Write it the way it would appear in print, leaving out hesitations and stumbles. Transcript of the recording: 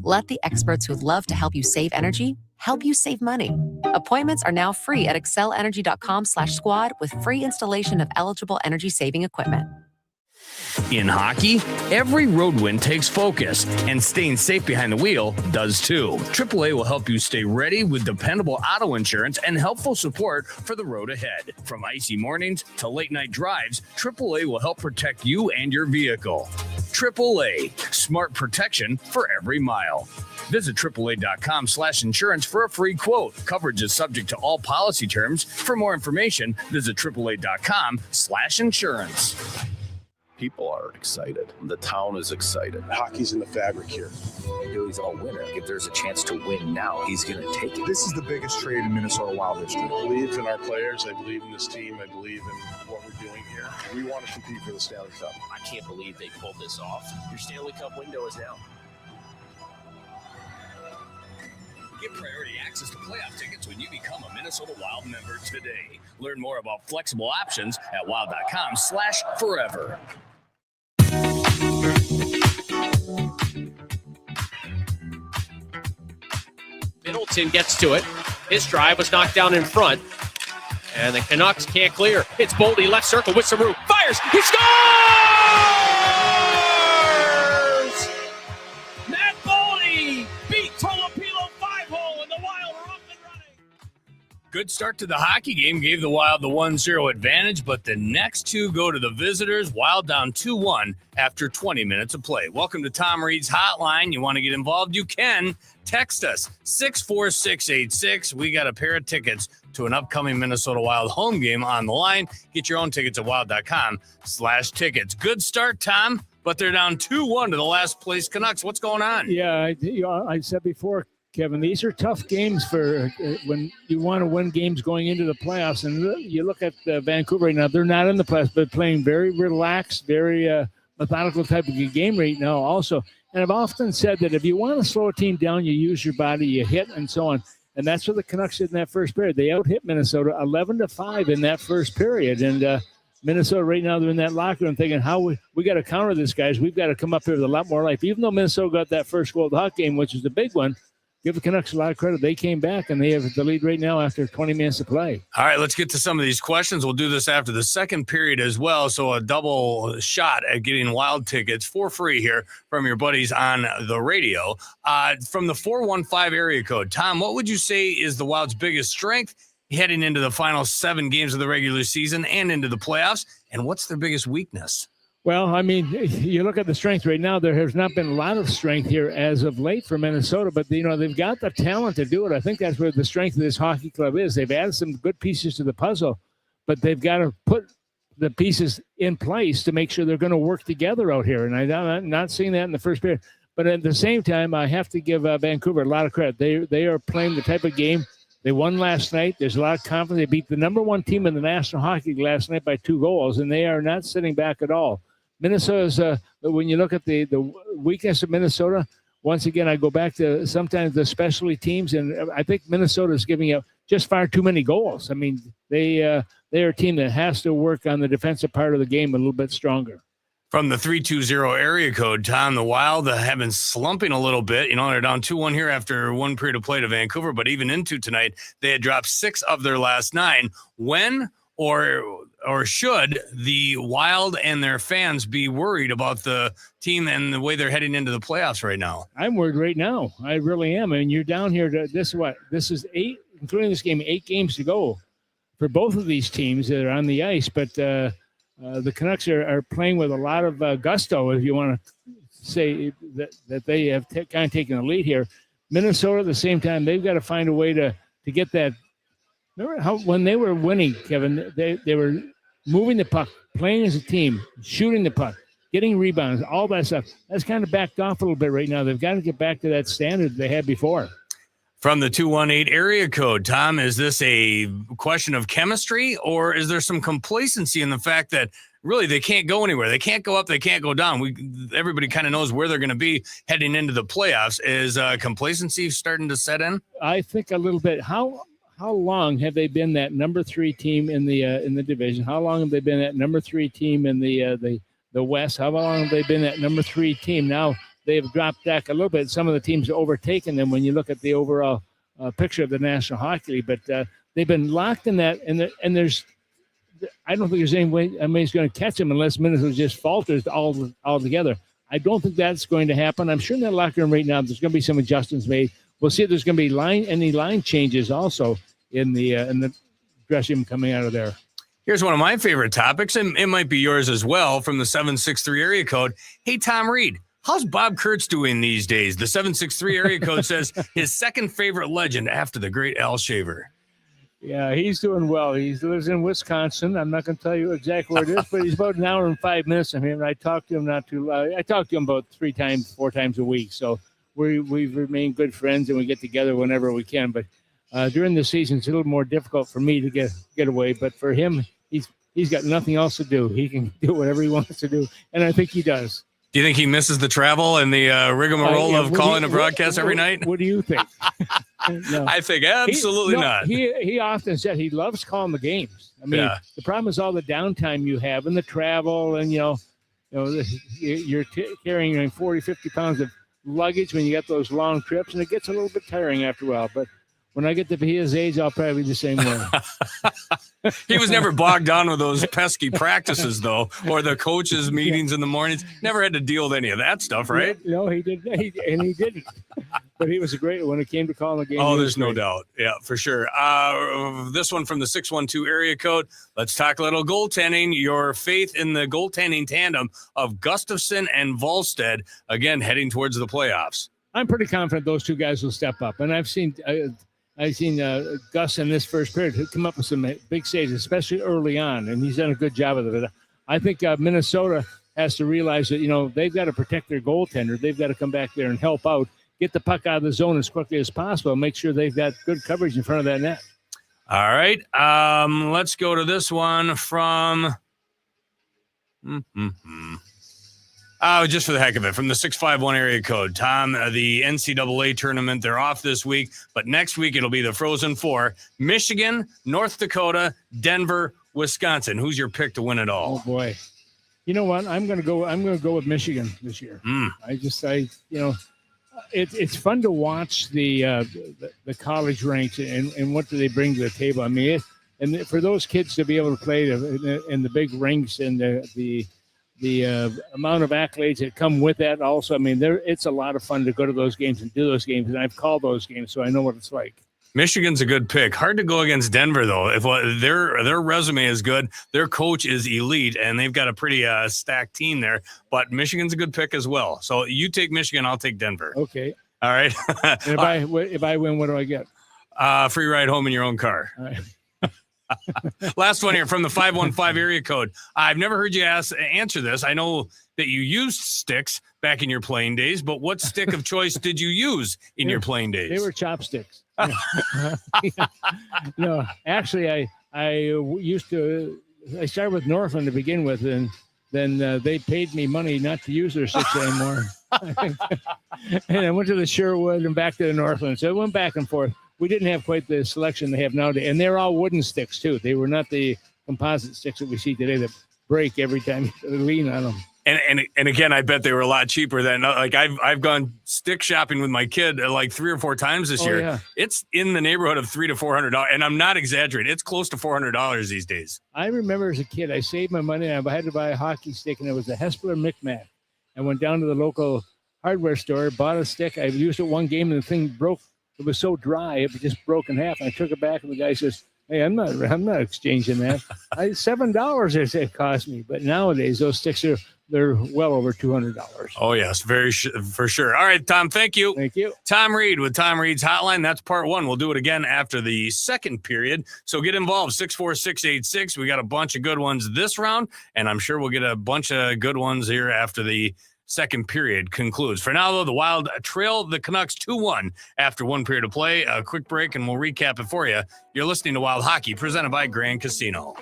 Let the experts who love to help you save energy help you save money. Appointments are now free at excelergy.com/squad with free installation of eligible energy-saving equipment. In hockey, every road win takes focus, and staying safe behind the wheel does too. AAA will help you stay ready with dependable auto insurance and helpful support for the road ahead. From icy mornings to late night drives, AAA will help protect you and your vehicle. AAA, smart protection for every mile. Visit AAA.com/insurance for a free quote. Coverage is subject to all policy terms. For more information, visit AAA.com/insurance. People are excited. The town is excited. Hockey's in the fabric here. He's a winner. If there's a chance to win now, he's going to take it. This is the biggest trade in Minnesota Wild history. I believe in our players. I believe in this team. I believe in what we're doing here. We want to compete for the Stanley Cup. I can't believe they pulled this off. Your Stanley Cup window is now. Get priority access to playoff tickets when you become a Minnesota Wild member today. Learn more about flexible options at wild.com/forever. Middleton gets to it. His drive was knocked down in front. And the Canucks can't clear. It's Boldy, left circle with some room. Fires! He scores! Matt Boldy beat Tolopilo 5-hole, and the Wild are up and running. Good start to the hockey game, gave the Wild the 1-0 advantage, but the next two go to the visitors. Wild down 2-1 after 20 minutes of play. Welcome to Tom Reid's Hotline. You want to get involved? You can. Text us, 64686. We got a pair of tickets to an upcoming Minnesota Wild home game on the line. Get your own tickets at wild.com/tickets. Good start, Tom, but they're down 2-1 to the last place Canucks. What's going on? Yeah, I said before, Kevin, these are tough games for when you want to win games going into the playoffs. And you look at Vancouver right now, they're not in the playoffs, but playing very relaxed, very methodical type of game right now also. And I've often said that if you want to slow a team down, you use your body, you hit, and so on. And that's what the Canucks did in that first period. They out-hit Minnesota 11-5 in that first period. And Minnesota right now, they're in that locker room thinking, how we got to counter this, guys. We've got to come up here with a lot more life. Even though Minnesota got that first goal of the Hawk game, which is the big one, give the Canucks a lot of credit. They came back, and they have the lead right now after 20 minutes of play. All right, let's get to some of these questions. We'll do this after the second period as well, so a double shot at getting Wild tickets for free here from your buddies on the radio. From the 415 area code, Tom, what would you say is the Wild's biggest strength heading into the final 7 games of the regular season and into the playoffs, and what's their biggest weakness? Well, I mean, you look at the strength right now, there has not been a lot of strength here as of late for Minnesota, but, they've got the talent to do it. I think that's where the strength of this hockey club is. They've added some good pieces to the puzzle, but they've got to put the pieces in place to make sure they're going to work together out here. And I'm not seeing that in the first period. But at the same time, I have to give Vancouver a lot of credit. They are playing the type of game. They won last night. There's a lot of confidence. They beat the number 1 team in the National Hockey League last night by 2 goals, and they are not sitting back at all. Minnesota's, when you look at the weakness of Minnesota, once again, I go back to sometimes the specialty teams, and I think Minnesota is giving up just far too many goals. I mean, they're a team that has to work on the defensive part of the game a little bit stronger. From the 320 area code, Tom, the Wild have been slumping a little bit. They're down 2-1 here after 1 period of play to Vancouver, but even into tonight, they had dropped 6 of their last 9. When or should the Wild and their fans be worried about the team and the way they're heading into the playoffs right now? I'm worried right now. I really am. I mean, you're down here this is 8, including this game, 8 games to go for both of these teams that are on the ice. But the Canucks are playing with a lot of gusto, if you want to say that they have kind of taken the lead here. Minnesota, at the same time, they've got to find a way to get that. Remember how when they were winning, Kevin, they were moving the puck, playing as a team, shooting the puck, getting rebounds, all that stuff. That's kind of backed off a little bit right now. They've got to get back to that standard they had before. From the 218 area code, Tom, is this a question of chemistry, or is there some complacency in the fact that really they can't go anywhere? They can't go up, they can't go down. Everybody kind of knows where they're going to be heading into the playoffs. Is complacency starting to set in? I think a little bit. How long have they been that number 3 team in the division? How long have they been that number 3 team in the West? How long have they been that number 3 team? Now they've dropped back a little bit. Some of the teams have overtaken them when you look at the overall picture of the National Hockey League. But they've been locked in that, and there's I don't think there's any way anybody's going to catch them unless Minnesota just falters altogether. I don't think that's going to happen. I'm sure in that locker room right now there's going to be some adjustments made. We'll see if there's going to be any line changes also in the dressing room coming out of there. Here's one of my favorite topics, and it might be yours as well, from the 763 area code. Hey, Tom Reid, how's Bob Kurtz doing these days? The 763 area code says his second favorite legend after the great Al Shaver. Yeah, he's doing well. He lives in Wisconsin. I'm not going to tell you exactly where it is, but he's about an hour and 5 minutes from him. And I talked to him I talked to him about 4 times a week. So we've remained good friends, and we get together whenever we can. But during the season, it's a little more difficult for me to get away. But for him, he's got nothing else to do. He can do whatever he wants to do, and I think he does. Do you think he misses the travel and the rigmarole of calling a broadcast every night? What do you think? No. I think absolutely not. He often said he loves calling the games. I mean, The problem is all the downtime you have and the travel, and you're carrying 40, 50 pounds of luggage when you get those long trips, and it gets a little bit tiring after a while. But when I get to be his age, I'll probably be the same way. He was never bogged down with those pesky practices, though, or the coaches' meetings in the mornings. Never had to deal with any of that stuff, right? No, he didn't. He didn't. But he was a great when it came to calling the game. Oh, there's no doubt. Yeah, for sure. This one from the 612 area code. Let's talk a little goaltending. Your faith in the goaltending tandem of Gustafsson and Volstead, again, heading towards the playoffs. I'm pretty confident those two guys will step up. And I've seen Gus in this first period come up with some big saves, especially early on, and he's done a good job of it. I think Minnesota has to realize that, they've got to protect their goaltender. They've got to come back there and help out, get the puck out of the zone as quickly as possible, and make sure they've got good coverage in front of that net. All right. Let's go to this one from just for the heck of it, from the 651 area code. Tom, the NCAA tournament, they're off this week, but next week it'll be the Frozen Four. Michigan, North Dakota, Denver, Wisconsin. Who's your pick to win it all? Oh, boy. You know what? I'm going to go with Michigan this year. It's fun to watch the college ranks and what do they bring to the table. I mean, and for those kids to be able to play in the big rinks and the amount of accolades that come with that also, I mean, it's a lot of fun to go to those games and do those games, and I've called those games, so I know what it's like. Michigan's a good pick. Hard to go against Denver, though. If their resume is good, their coach is elite, and they've got a pretty stacked team there. But Michigan's a good pick as well. So you take Michigan, I'll take Denver. Okay. All right. And if I win, what do I get? Free ride home in your own car. All right. Last one here from the 515 area code. I've never heard you answer this. I know that you used sticks back in your playing days, but what stick of choice did you use in your playing days? They were chopsticks. No, actually, I started with Northland to begin with, and then they paid me money not to use their sticks anymore. And I went to the Sherwood and back to the Northland. So I went back and forth. We didn't have quite the selection they have nowadays. And they're all wooden sticks, too. They were not the composite sticks that we see today that break every time you lean on them. And again, I bet they were a lot cheaper than, like, I've gone stick shopping with my kid like 3 or 4 times this year. Yeah. It's in the neighborhood of $300 to $400, and I'm not exaggerating. It's close to $400 these days. I remember as a kid, I saved my money, and I had to buy a hockey stick, and it was a Hespler Micmac. I went down to the local hardware store, bought a stick. I used it one game, and the thing broke. It was so dry, it just broke in half. And I took it back, and the guy says, "Hey, I'm not exchanging that. $7 it cost me." But nowadays, those sticks they're well over $200. Oh yes, for sure. All right, Tom. Thank you. Thank you, Tom Reid with Tom Reid's Hotline. That's part 1. We'll do it again after the second period. So get involved. 64686. We got a bunch of good ones this round, and I'm sure we'll get a bunch of good ones here after the second period concludes. For now, though, the Wild trail the Canucks 2-1 after 1 period of play. A quick break, and we'll recap it for you. You're listening to Wild Hockey, presented by Grand Casino.